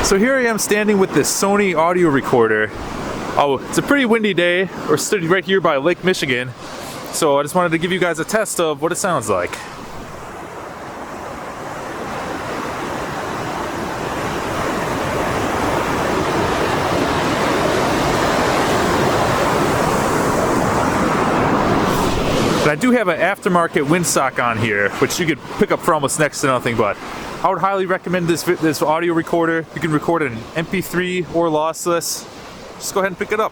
So here I am standing with this Sony audio recorder. Oh, it's a pretty windy day. We're sitting right here by Lake Michigan. So I just wanted to give you guys a test of what it sounds like. And I do have an aftermarket windsock on here, which you could pick up for almost next to nothing, but I would highly recommend this audio recorder. You can record an MP3 or lossless. Just go ahead and pick it up.